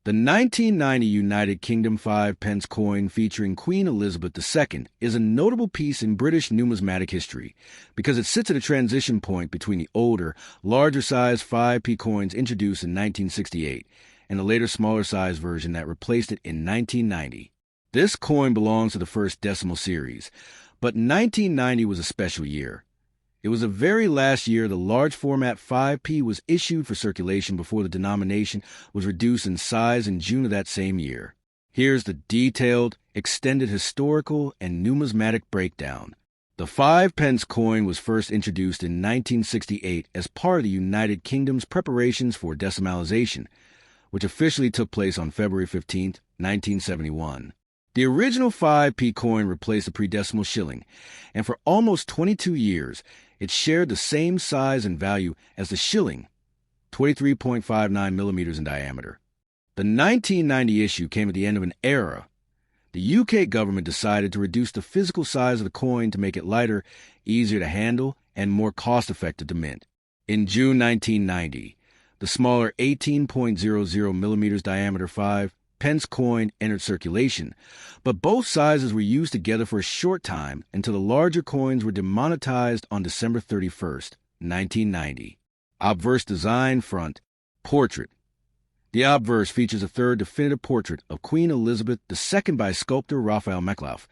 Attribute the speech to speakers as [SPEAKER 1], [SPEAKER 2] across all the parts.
[SPEAKER 1] The 1990 United Kingdom 5-pence coin featuring Queen Elizabeth II is a notable piece in British numismatic history because it sits at a transition point between the older, larger-sized 5p coins introduced in 1968 and the later smaller-sized version that replaced it in 1990. This coin belongs to the first decimal series, but 1990 was a special year. It was the very last year the large format 5p was issued for circulation before the denomination was reduced in size in June of that same year. Here's the detailed, extended historical and numismatic breakdown. The 5-pence coin was first introduced in 1968 as part of the United Kingdom's preparations for decimalization, which officially took place on February 15, 1971. The original 5p coin replaced the pre-decimal shilling, and for almost 22 years, it shared the same size and value as the shilling, 23.59 millimeters in diameter. The 1990 issue came at the end of an era. The UK government decided to reduce the physical size of the coin to make it lighter, easier to handle, and more cost-effective to mint. In June 1990, the smaller 18.00 millimeters diameter 5-pence coin entered circulation, but both sizes were used together for a short time until the larger coins were demonetized on December 31, 1990. Obverse design front, portrait. The obverse features a third definitive portrait of Queen Elizabeth II by sculptor Raphael Mechloff,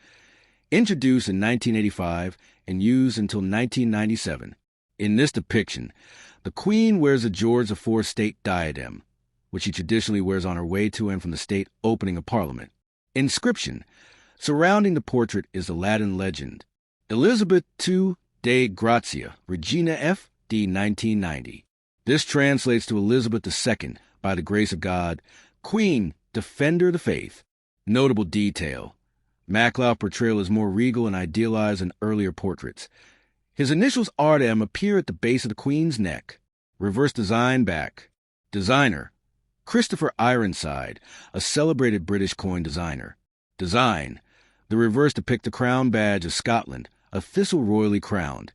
[SPEAKER 1] introduced in 1985 and used until 1997. In this depiction, the Queen wears a George IV state diadem, which she traditionally wears on her way to and from the state opening of Parliament. Inscription. Surrounding the portrait is the Latin legend, Elizabeth II de Gratia, Regina F. D. 1990. This translates to Elizabeth II, by the grace of God, Queen, Defender of the Faith. Notable detail. Mechloff portrayal is more regal and idealized than earlier portraits. His initials RM appear at the base of the Queen's neck. Reverse design back. Designer. Christopher Ironside, a celebrated British coin designer. Design. The reverse depicts the crown badge of Scotland, a thistle royally crowned,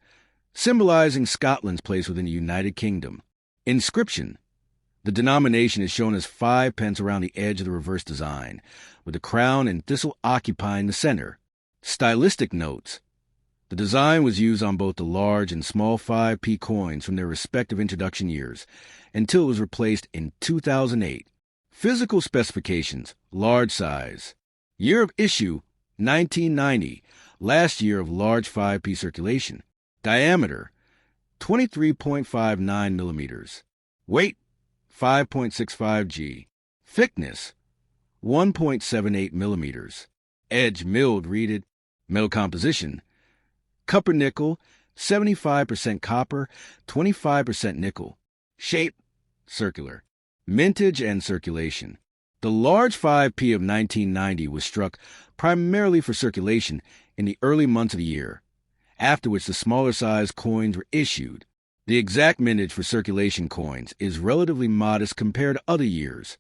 [SPEAKER 1] symbolizing Scotland's place within the United Kingdom. Inscription. The denomination is shown as 5 pence around the edge of the reverse design, with the crown and thistle occupying the center. Stylistic notes. The design was used on both the large and small 5p coins from their respective introduction years, until it was replaced in 2008. Physical specifications, large size. Year of issue, 1990, last year of large 5p circulation. Diameter, 23.59 millimeters. Weight, 5.65 g. Thickness, 1.78 millimeters. Edge milled reeded. Metal composition, copper nickel, 75% copper, 25% nickel. Shape, circular. Mintage and circulation. The large 5p of 1990 was struck primarily for circulation in the early months of the year, after which the smaller sized coins were issued. The exact mintage for circulation coins is relatively modest compared to other years,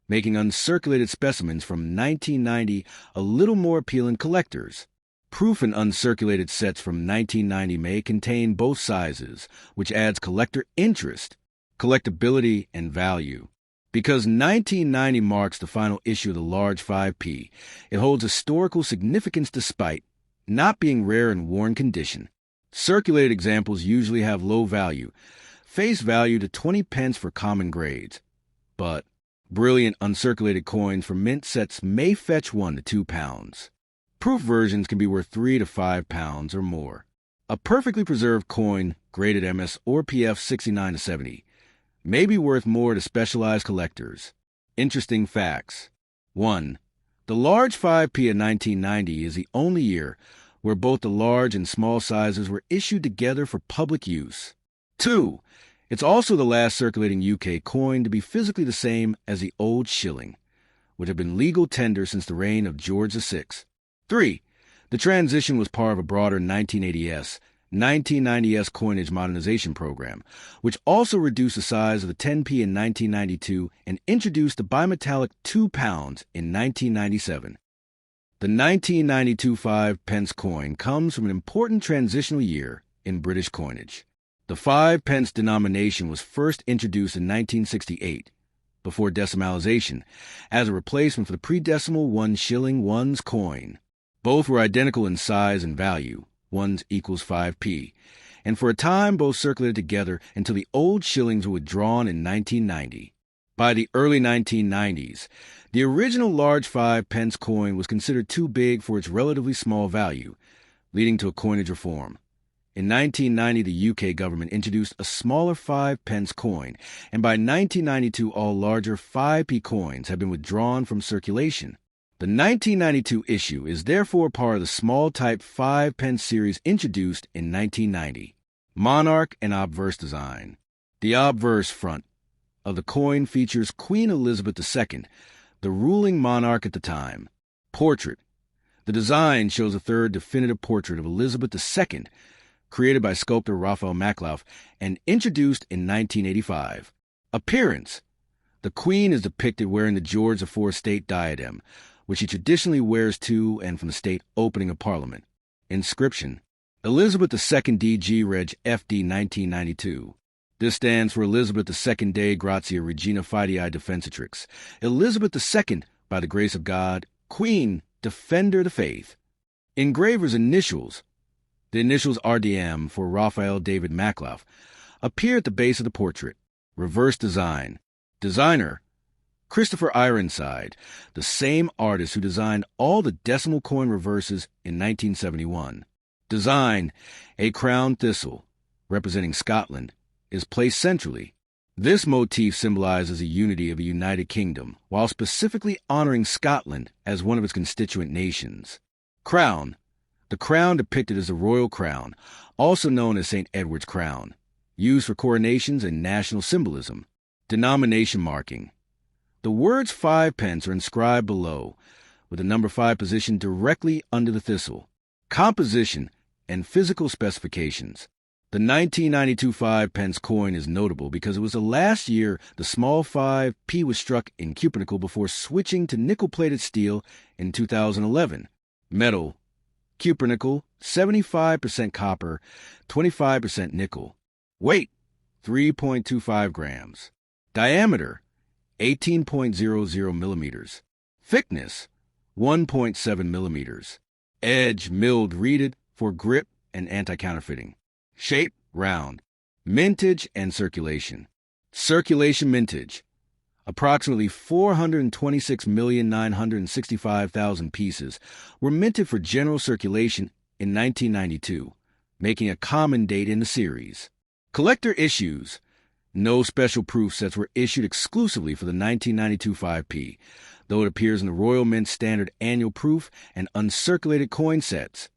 [SPEAKER 1] making uncirculated specimens from 1990 a little more appealing to collectors. Proof and uncirculated sets from 1990 may contain both sizes, which adds collector interest, collectability, and value. Because 1990 marks the final issue of the large 5p, it holds historical significance despite not being rare in worn condition. Circulated examples usually have low value, face value to 20 pence for common grades, but brilliant uncirculated coins for mint sets may fetch 1 to 2 pounds. Proof versions can be worth 3 to 5 pounds or more. A perfectly preserved coin, graded MS or PF 69 to 70, may be worth more to specialized collectors. Interesting facts. 1. The large 5p of 1990 is the only year where both the large and small sizes were issued together for public use. 2. It's also the last circulating UK coin to be physically the same as the old shilling, which had been legal tender since the reign of George VI. 3. The transition was part of a broader 1990s coinage modernization program, which also reduced the size of the 10p in 1992 and introduced the bimetallic 2 pounds in 1997. The 1992 5-pence coin comes from an important transitional year in British coinage. The 5-pence denomination was first introduced in 1968, before decimalization, as a replacement for the pre-decimal 1 shilling 1's coin. Both were identical in size and value, 1's equals 5p, and for a time both circulated together until the old shillings were withdrawn in 1990. By the early 1990s, the original large 5 pence coin was considered too big for its relatively small value, leading to a coinage reform. In 1990, the UK government introduced a smaller 5 pence coin, and by 1992 all larger 5p coins have been withdrawn from circulation. The 1992 issue is therefore part of the small type 5 pence series introduced in 1990. Monarch and obverse design. The obverse front of the coin features Queen Elizabeth II, the ruling monarch at the time. Portrait. The design shows a third definitive portrait of Elizabeth II, created by sculptor Raphael Maklauf and introduced in 1985. Appearance. The Queen is depicted wearing the George IV state diadem, which she traditionally wears to and from the state opening of Parliament. Inscription. Elizabeth II DG Reg FD 1992. This stands for Elizabeth II Dei Gratia Regina Fidei Defensatrix. Elizabeth II, by the grace of God, Queen, Defender of the Faith. Engraver's initials. The initials RDM for Raphael David Maklauf appear at the base of the portrait. Reverse design. Designer. Christopher Ironside, the same artist who designed all the decimal coin reverses in 1971. Design. A crown thistle, representing Scotland, is placed centrally. This motif symbolizes the unity of a united kingdom, while specifically honoring Scotland as one of its constituent nations. Crown. The crown depicted as a royal crown, also known as St. Edward's crown, used for coronations and national symbolism. Denomination marking. The words 5 pence are inscribed below, with the number 5 positioned directly under the thistle. Composition and physical specifications. The 1992 5 pence coin is notable because it was the last year the small 5p was struck in cupronickel before switching to nickel-plated steel in 2011. Metal. Cupronickel, 75% copper, 25% nickel. Weight, 3.25 grams. Diameter, 18.00 millimeters. Thickness, 1.7 millimeters. Edge milled reeded for grip and anti-counterfeiting. Shape, round. Mintage and circulation. Circulation mintage. Approximately 426,965,000 pieces were minted for general circulation in 1992, making a common date in the series. Collector issues. No special proof sets were issued exclusively for the 1992 5p, though it appears in the Royal Mint Standard Annual Proof and uncirculated coin sets.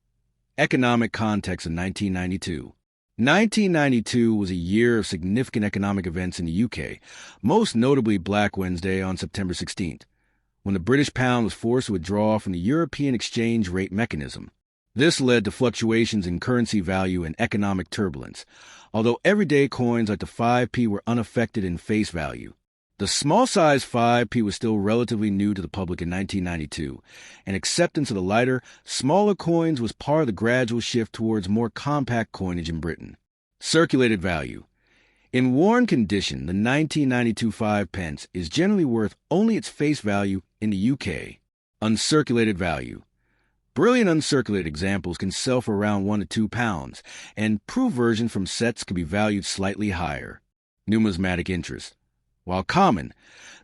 [SPEAKER 1] Economic context of 1992. 1992 was a year of significant economic events in the UK, most notably Black Wednesday on September 16th, when the British pound was forced to withdraw from the European exchange rate mechanism. This led to fluctuations in currency value and economic turbulence, although everyday coins like the 5p were unaffected in face value. The small-size 5p was still relatively new to the public in 1992, and acceptance of the lighter, smaller coins was part of the gradual shift towards more compact coinage in Britain. Circulated value. In worn condition, the 1992 5 pence is generally worth only its face value in the UK. Uncirculated value. Brilliant uncirculated examples can sell for around £1 to £2, and proof versions from sets can be valued slightly higher. Numismatic interest. While common,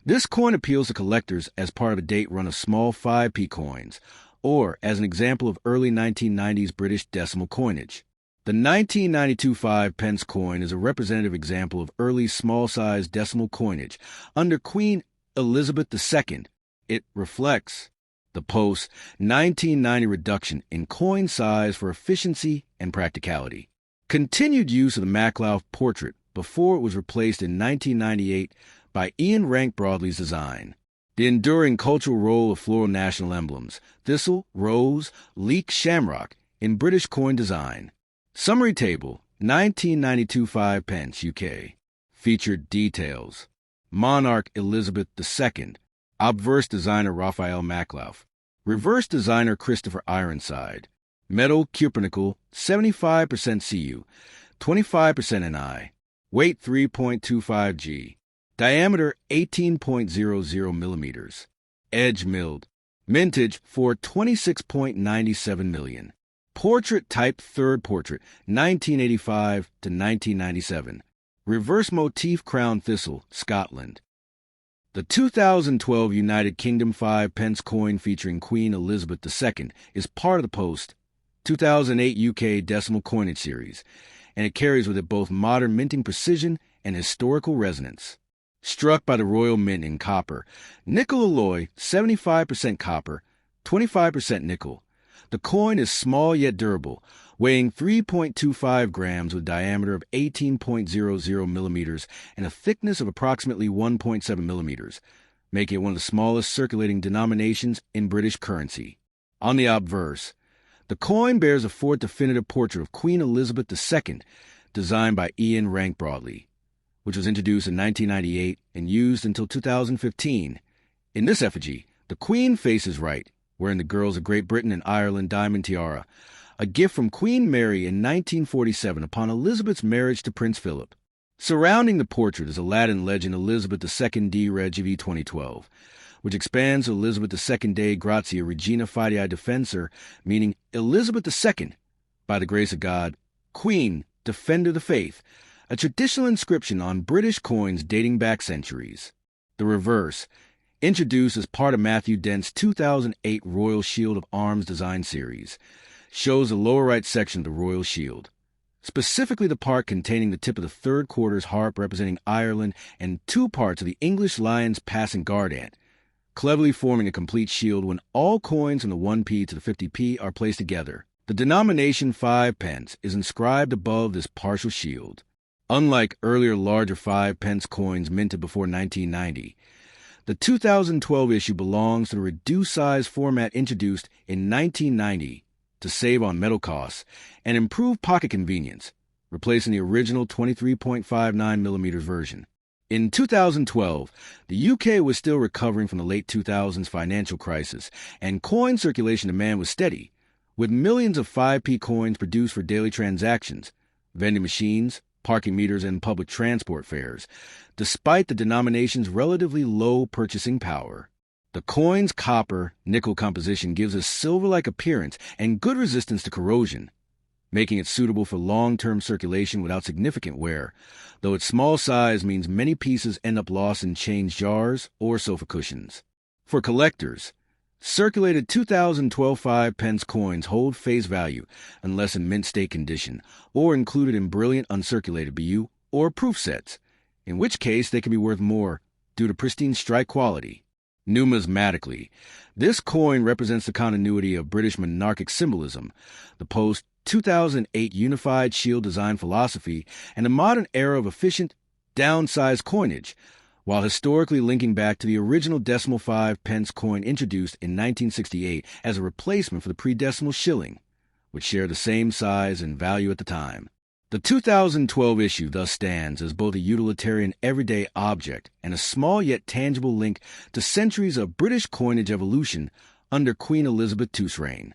[SPEAKER 1] this coin appeals to collectors as part of a date run of small 5p coins, or as an example of early 1990s British decimal coinage. The 1992 5 pence coin is a representative example of early small-size decimal coinage under Queen Elizabeth II. It reflects the post-1990 reduction in coin size for efficiency and practicality. Continued use of the Maklauf portrait before it was replaced in 1998 by Ian Rank Broadley's design. The enduring cultural role of floral national emblems, thistle, rose, leek, shamrock, in British coin design. Summary table, 1992 5 pence UK. Featured details. Monarch Elizabeth II. Obverse designer Raphael Maklauf. Reverse designer Christopher Ironside. Metal cupronickel, 75% Cu, 25% Ni. Weight 3.25 g. Diameter 18.00 millimeters. Edge milled. Mintage for 26.97 million. Portrait type third portrait, 1985 to 1997. Reverse motif crown thistle, Scotland. The 2012 United Kingdom 5 pence coin featuring Queen Elizabeth II is part of the post-2008 UK decimal coinage series, and it carries with it both modern minting precision and historical resonance. Struck by the Royal Mint in copper, nickel alloy, 75% copper, 25% nickel. The coin is small yet durable, weighing 3.25 grams with a diameter of 18.00 millimeters and a thickness of approximately 1.7 millimeters, making it one of the smallest circulating denominations in British currency. On the obverse, the coin bears a fourth definitive portrait of Queen Elizabeth II, designed by Ian Rank Broadley, which was introduced in 1998 and used until 2015. In this effigy, the Queen faces right, wearing the Girls of Great Britain and Ireland diamond tiara, a gift from Queen Mary in 1947 upon Elizabeth's marriage to Prince Philip. Surrounding the portrait is a Latin legend Elizabeth II D Reg v 2012, which expands to Elizabeth II Dei Gratia Regina Fidei Defensor, meaning Elizabeth II, by the grace of God, Queen, Defender of the Faith, a traditional inscription on British coins dating back centuries. The reverse, introduced as part of Matthew Dent's 2008 Royal Shield of Arms design series, shows the lower right section of the Royal Shield, specifically the part containing the tip of the third quarter's harp representing Ireland and two parts of the English lion's passing guard ant, cleverly forming a complete shield when all coins from the 1p to the 50p are placed together. The denomination 5 pence is inscribed above this partial shield. Unlike earlier larger 5 pence coins minted before 1990, the 2012 issue belongs to the reduced size format introduced in 1990 to save on metal costs and improve pocket convenience, replacing the original 23.59mm version. In 2012, the UK was still recovering from the late 2000s financial crisis, and coin circulation demand was steady, with millions of 5p coins produced for daily transactions, vending machines, parking meters, and public transport fares, despite the denomination's relatively low purchasing power. The coin's copper-nickel composition gives a silver-like appearance and good resistance to corrosion, making it suitable for long-term circulation without significant wear, though its small size means many pieces end up lost in change jars or sofa cushions. For collectors, circulated 2012 5 pence coins hold face value unless in mint state condition or included in brilliant uncirculated BU or proof sets, in which case they can be worth more due to pristine strike quality. Numismatically, this coin represents the continuity of British monarchic symbolism, the post-2008 unified shield design philosophy, and a modern era of efficient, downsized coinage, while historically linking back to the original decimal 5 pence coin introduced in 1968 as a replacement for the pre-decimal shilling, which shared the same size and value at the time. The 2012 issue thus stands as both a utilitarian everyday object and a small yet tangible link to centuries of British coinage evolution under Queen Elizabeth II's reign.